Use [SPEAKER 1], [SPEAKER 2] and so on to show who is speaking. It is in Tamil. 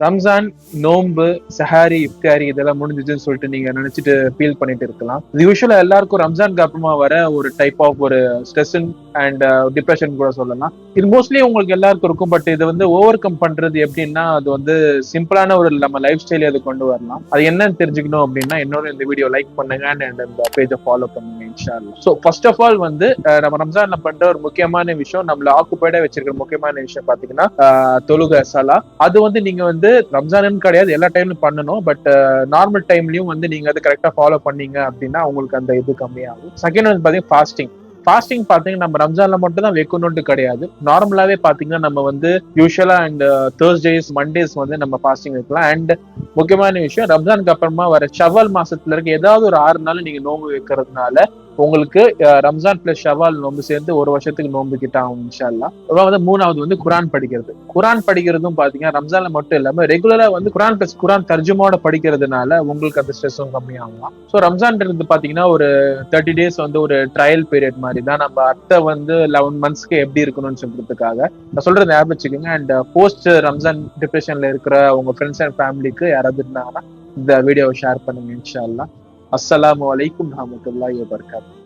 [SPEAKER 1] ரம்ஜான், நோன்பு, சஹாரி, இஃப்தாரி இதெல்லாம் முடிஞ்சிச்சுன்னு சொல்லிட்டு நீங்க நினைச்சிட்டு ஃபீல் பண்ணிட்டு இருக்கலாம். இது யூஸ்வலா எல்லாருக்கும் ரம்ஜானுக்கு அப்புறமா வர ஒரு டைப் ஆஃப் ஒரு ஸ்ட்ரெஸ் அண்ட் டிப்ரெஷன் கூட சொல்லலாம். இது மோஸ்ட்லி உங்களுக்கு எல்லாருக்கும் இருக்கும். பட் இது வந்து ஓவர் கம் பண்றது எப்படின்னா, அது வந்து சிம்பிளான ஒரு நம்ம லைஃப் ஸ்டைலே அது கொண்டு வரலாம். அது என்னன்னு தெரிஞ்சுக்கணும் அப்படின்னா, என்னோட இந்த வீடியோ லைக் பண்ணுங்க அண்ட் இந்த பேஜை ஃபாலோ பண்ணுங்க இன்ஷா அல்லாஹ். ஸோ ஃபர்ஸ்ட் ஆஃப் ஆல் வந்து நம்ம ரம்ஜான்ல பண்ற ஒரு முக்கியமான விஷயம், நம்மள ஆக்குபைடா வச்சிருக்கிற முக்கியமான விஷயம் பாத்தீங்கன்னா தொழுகை, சலா. அது வந்து நீங்க வந்து ரம்ஜானுன்னு கிடையாது, எல்லா டைம்லயும் பண்ணணும். பட் நார்மல் டைம்லயும் வந்து நீங்க அதை கரெக்டா ஃபாலோ பண்ணீங்க அப்படின்னா உங்களுக்கு அந்த இது கம்மியாகும். செகண்ட் வந்து பாத்தீங்கன்னா ஃபாஸ்டிங். ஃபாஸ்டிங் பாத்தீங்கன்னா நம்ம ரம்ஜான்ல மட்டும் தான் வைக்கணும்னு கிடையாது. நார்மலாவே பாத்தீங்கன்னா நம்ம வந்து யூஸ்வலா இந்த தேர்ஸ்டேஸ், மண்டேஸ் வந்து நம்ம ஃபாஸ்டிங் வைக்கலாம். அண்ட் முக்கியமான விஷயம், ரம்ஜானுக்கு அப்புறமா வர ஷவ்வால் மாசத்துல இருக்க ஏதாவது ஒரு 6 நாள் நீங்க நோன்பு வைக்கிறதுனால உங்களுக்கு ரம்ஜான் பிளஸ் ஷவால் நோன்பு சேர்ந்து ஒரு வருஷத்துக்கு நோன்பு கிட்ட ஆகும் இன்ஷா அல்லாஹ். அப்புறம் வந்து மூணாவது வந்து குரான் படிக்கிறது. குரான் படிக்கிறதும் பாத்தீங்கன்னா ரம்ஜான்ல மட்டும் இல்லாம ரெகுலரா வந்து குரான் பிளஸ் குரான் தர்ஜுமாவோட படிக்கிறதுனால உங்களுக்கு அந்த ஸ்ட்ரெஸ்ஸும் கம்மியாகலாம். ஸோ ரம்ஜான்ன்றது பாத்தீங்கன்னா ஒரு 30 டேஸ் வந்து ஒரு ட்ரையல் பீரியட் மாதிரி தான். நம்ம அடுத்த வந்து 11 மந்த்ஸ்க்கு எப்படி இருக்கணும்னு சொல்றதுக்காக நான் சொல்றது ஞாபகம் வச்சுக்கோங்க. அண்ட் போஸ்ட் ரம்ஜான் டிப்ரெஷன்ல இருக்கிற உங்க ஃப்ரெண்ட்ஸ் அண்ட் ஃபேமிலிக்கு யாராவது இருந்தாங்கன்னா இந்த வீடியோவை ஷேர் பண்ணுங்க இன்ஷா அல்லாஹ். அஸ்ஸலாமு அலைக்கும் வரஹ்மத்துல்லாஹி வபரகாத்துஹு.